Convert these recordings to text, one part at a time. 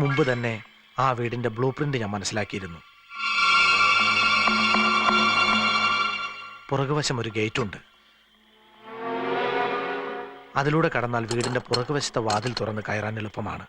മുമ്പ് തന്നെ ആ വീടിന്റെ ബ്ലൂ പ്രിന്റ് ഞാൻ മനസ്സിലാക്കിയിരുന്നു. പുറകുവശം ഒരു ഗേറ്റ് ഉണ്ട്. അതിലൂടെ കടന്നാൽ വീടിന്റെ പുറകുവശത്തെ വാതിൽ തുറന്ന് കയറാൻ എളുപ്പമാണ്.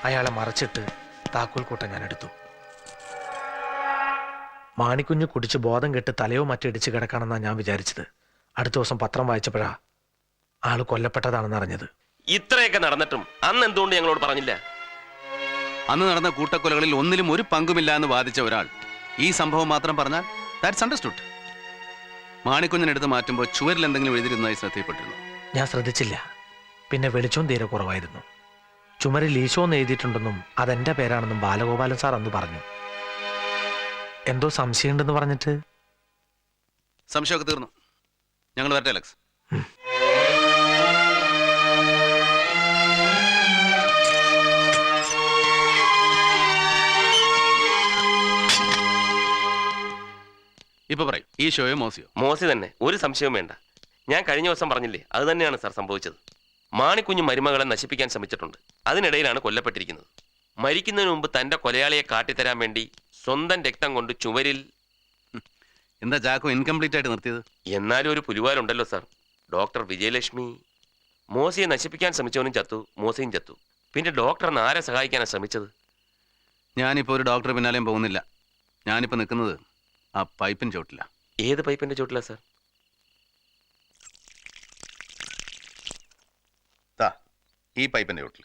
അയാളെ മറച്ചിട്ട് താക്കോൽ കൂട്ട ഞാൻ എടുത്തു. മാണിക്കുഞ്ഞ് കുടിച്ച് ബോധം കെട്ട് തലയോ മറ്റോ ഇടിച്ച് കിടക്കണമെന്നാണ് ഞാൻ വിചാരിച്ചത്. അടുത്ത ദിവസം പത്രം വായിച്ചപ്പോഴാ ആള് കൊല്ലപ്പെട്ടതാണെന്ന് അറിഞ്ഞത്. ഇത്രയൊക്കെ നടന്നിട്ടും അന്ന് എന്തുകൊണ്ട് ഞങ്ങളോട് പറഞ്ഞില്ല? അന്ന് നടന്ന കൂട്ടക്കൊലകളിൽ ഒന്നിലും ഒരു പങ്കുമില്ല എന്ന് വാദിച്ച ഒരാൾ ഈ സംഭവം മാത്രം പറഞ്ഞാൽ ദാറ്റ്സ് അണ്ടർസ്റ്റുഡ്. മാണിക്കുഞ്ഞിനെടുത്ത് മാറ്റുമ്പോൾ ചുവരിൽ എന്തെങ്കിലും എഴുതിയിരുന്നതായി ശ്രദ്ധയിൽപ്പെട്ടിരുന്നു. ഞാൻ ശ്രദ്ധിച്ചില്ല. പിന്നെ വെളിച്ചവും തീരെ കുറവായിരുന്നു. ചുമരിൽ ഈശോ എന്ന് എഴുതിയിട്ടുണ്ടെന്നും അതെന്റെ പേരാണെന്നും ബാലഗോപാലൻ സാർ അന്ന് പറഞ്ഞു. എന്തോ സംശയമുണ്ടെന്ന് പറഞ്ഞിട്ട്. സംശയമൊക്കെ തീർന്നു. ഞങ്ങൾ വരട്ടെ അലക്സ്. ഇപ്പൊ പറയും, ഈ ഷോയോ മോസിയോ? മോസി തന്നെ, ഒരു സംശയവും വേണ്ട. ഞാൻ കഴിഞ്ഞ ദിവസം പറഞ്ഞില്ലേ, അത് തന്നെയാണ് സാർ സംഭവിച്ചത്. മാണിക്കുഞ്ഞ് മരുമകളെ നശിപ്പിക്കാൻ ശ്രമിച്ചിട്ടുണ്ട്. അതിനിടയിലാണ് കൊല്ലപ്പെട്ടിരിക്കുന്നത്. മരിക്കുന്നതിന് മുമ്പ് തന്റെ കൊലയാളിയെ കാട്ടിത്തരാൻ വേണ്ടി സ്വന്തം രക്തം കൊണ്ട് ചുവരിൽ. എന്താ ചാക്കോ ഇൻകംപ്ലീറ്റ് ആയിട്ട് നിർത്തിയത്? എന്നാലും ഒരു പുലിവാലുണ്ടല്ലോ സാർ. ഡോക്ടർ വിജയലക്ഷ്മി. മോസിയെ നശിപ്പിക്കാൻ ശ്രമിച്ചവനും ചത്തു, മോസിയും ചത്തു. പിന്നെ ഡോക്ടറിന് ആരെ സഹായിക്കാനാണ് ശ്രമിച്ചത്? ഞാനിപ്പോൾ ഒരു ഡോക്ടർ പിന്നാലെയും പോകുന്നില്ല. ഞാനിപ്പോൾ നിൽക്കുന്നത് ആ പൈപ്പിന് ചോട്ടില്ല. ഏത് പൈപ്പിന്റെ ചോട്ടിലാ സാർ? ഈ പൈപ്പിന്റെ ചോട്ടിൽ.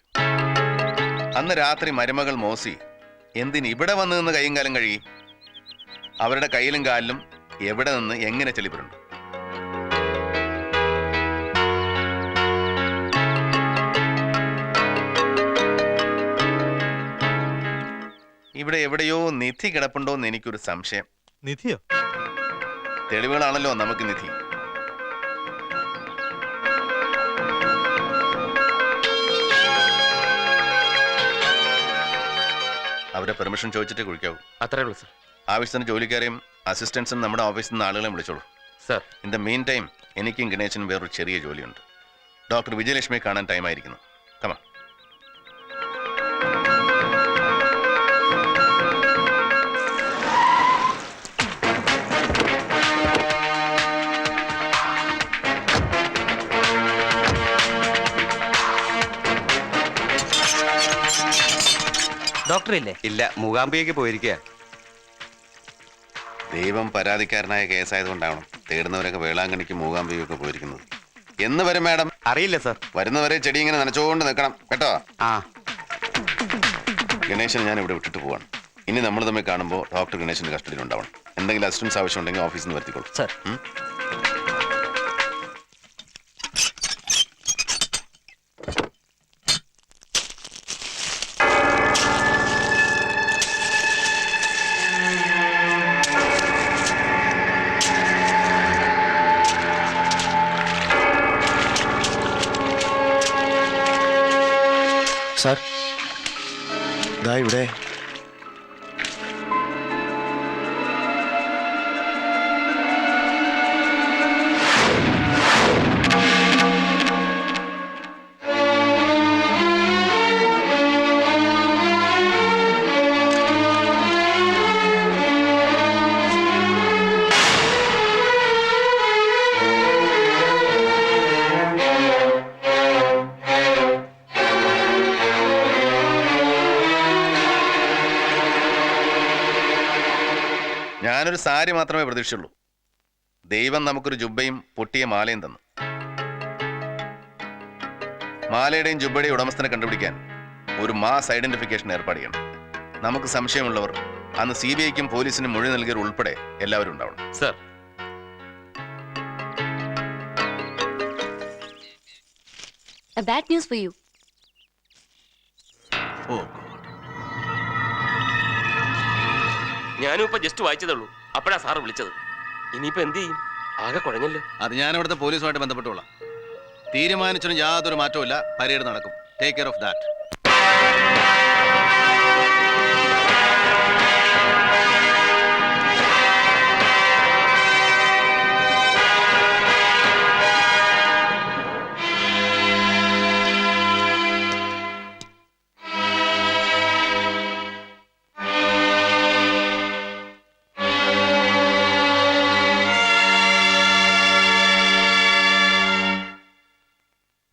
അന്ന് രാത്രി മരുമകൾ മോസി എന്തിന് ഇവിടെ വന്ന് നിന്ന് കൈയും കാലം കഴുകി? അവരുടെ കയ്യിലും കാലിലും എവിടെ നിന്ന് എങ്ങനെ ചെളിപ്പുണ്ട്? ഇവിടെ എവിടെയോ നിധി കിടപ്പുണ്ടോ എന്ന് എനിക്കൊരു സംശയം. നിധിയോ? തെളിവുകളാണല്ലോ നമുക്ക് നിധി. അവരെ പെർമിഷൻ ചോദിച്ചിട്ടേ കുഴിക്കാവൂ. അത്രേ ഉള്ളൂ സാർ. ആവശ്യത്തിന് ജോലിക്കാരെയും അസിസ്റ്റൻസും നമ്മുടെ ഓഫീസിൽ നിന്ന് ആളുകളെയും വിളിച്ചോളൂ sir. In the mean time എനിക്കും ഗണേശനും വേറൊരു ചെറിയ ജോലിയുണ്ട്. ഡോക്ടർ വിജയലക്ഷ്മിയെ കാണാൻ ടൈമായിരിക്കുന്നു. കമാ. ഡോക്ടർ ഇല്ലേ? ഇല്ല, മൂകാംബികയ്ക്ക് പോയിരിക്കുക. ദൈവം പരാതിക്കാരനായ കേസായതുകൊണ്ടാവണം തേടുന്നവരൊക്കെ വേളാങ്കണ്ണിക്ക് മൂകാംബികയൊക്കെ പോയിരിക്കുന്നത്. എന്ന് വരും മാഡം? അറിയില്ല സാർ. വരുന്നവരെ ചെടി ഇങ്ങനെ നനച്ചുകൊണ്ട് നിൽക്കണം കേട്ടോ. ആ ഗണേശനെ ഞാൻ ഇവിടെ വിട്ടിട്ട് പോവാണ്. ഇനി നമ്മൾ തമ്മിൽ കാണുമ്പോൾ ഡോക്ടർ ഗണേശന്റെ കസ്റ്റഡിയിൽ ഉണ്ടാവണം. എന്തെങ്കിലും അസിസ്റ്റൻസ് ആവശ്യമുണ്ടെങ്കിൽ ഓഫീസിൽ നിന്ന് വരുത്തിക്കോളൂ. സർ. സാർ, ദാ ഇവിടെ. ഞാനൊരു സാരി മാത്രമേ പ്രതീക്ഷിച്ചുള്ളൂ. ദൈവം നമുക്കൊരു ജുബ്ബയും പൊട്ടിയ മാലയും തന്നു. മാലയുടെയും ജുബ്ബയുടെയും ഉടമസ്ഥനെ കണ്ടുപിടിക്കാൻ ഒരു മാസ് ഐഡന്റിഫിക്കേഷൻ ഏർപ്പാട് ചെയ്യണം. നമുക്ക് സംശയമുള്ളവർ അന്ന് CBIക്കും പോലീസിനും മൊഴി നൽകിയവർ ഉൾപ്പെടെ എല്ലാവരും ഉണ്ടാവണം. Sir. A bad news for you. ഓ, ഞാനും ഇപ്പൊ ജസ്റ്റ് വായിച്ചതേ ഉള്ളൂ. അപ്പോഴാ സാറ് വിളിച്ചത്. ഇനിയിപ്പോ എന്ത് ചെയ്യും? ആകെ കുഴഞ്ഞല്ലോ. അത് ഞാൻ ഇവിടുത്തെ പോലീസുമായിട്ട് ബന്ധപ്പെട്ടുകൊള്ളാം. തീരുമാനിച്ചിട്ടും യാതൊരു മാറ്റവും ഇല്ല. പരേഡ് നടക്കും. Take care of that.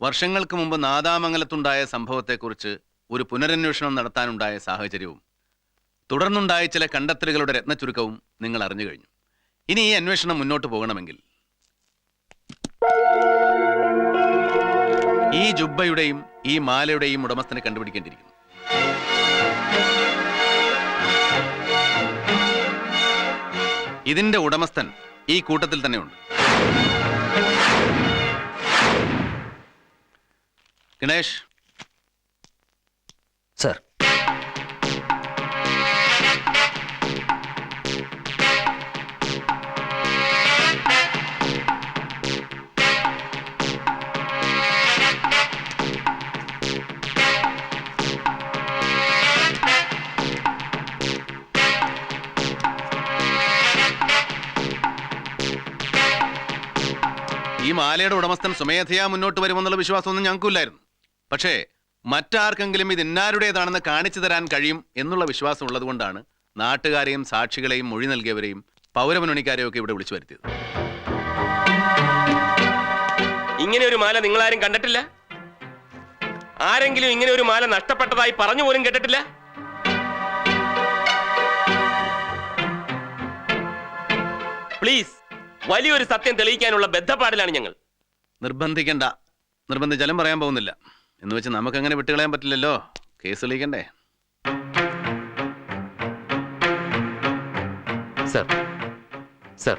വർഷങ്ങൾക്ക് മുമ്പ് നാദാമംഗലത്തുണ്ടായ സംഭവത്തെക്കുറിച്ച് ഒരു പുനരന്വേഷണം നടത്താനുണ്ടായ സാഹചര്യവും തുടർന്നുണ്ടായ ചില കണ്ടെത്തലുകളുടെ രത്നച്ചുരുക്കവും നിങ്ങൾ അറിഞ്ഞു കഴിഞ്ഞു. ഇനി ഈ അന്വേഷണം മുന്നോട്ട് പോകണമെങ്കിൽ ഈ ജുബ്ബയുടെയും ഈ മാലയുടെയും ഉടമസ്ഥനെ കണ്ടുപിടിക്കേണ്ടിയിരിക്കുന്നു. ഇതിന്റെ ഉടമസ്ഥൻ ഈ കൂട്ടത്തിൽ തന്നെയുണ്ട്. ഗണേഷ്. സർ. ഈ മാലയുടെ ഉടമസ്ഥൻ സ്വമേധയാ മുന്നോട്ട് വരുമെന്നുള്ള വിശ്വാസമൊന്നും ഞങ്ങൾക്കില്ലായിരുന്നു. പക്ഷേ മറ്റാർക്കെങ്കിലും ഇത് ഇന്നാരുടേതാണെന്ന് കാണിച്ചു തരാൻ കഴിയും എന്നുള്ള വിശ്വാസം ഉള്ളതുകൊണ്ടാണ് നാട്ടുകാരെയും സാക്ഷികളെയും മൊഴി നൽകിയവരെയും പൗരമുന്നണിക്കാരെയും ഒക്കെ ഇവിടെ വിളിച്ചു വരുത്തിയത്. ഇങ്ങനെ ഒരു മാല നിങ്ങളാരും കണ്ടിട്ടില്ല? ആരെങ്കിലും ഇങ്ങനെ ഒരു മാല നഷ്ടപ്പെട്ടതായി പറഞ്ഞു പോലും കേട്ടിട്ടില്ല? പ്ലീസ്, വലിയൊരു സത്യം തെളിയിക്കാനുള്ള ബദ്ധപ്പാടിലാണ് ഞങ്ങൾ. നിർബന്ധിക്കണ്ട. നിർബന്ധിച്ചാലും പറയാൻ പോകുന്നില്ല. എന്ന് വെച്ച് നമുക്കങ്ങനെ വിട്ടുകളയാൻ പറ്റില്ലല്ലോ. കേസ് തെളിയിക്കണ്ടേ? Sir, sir,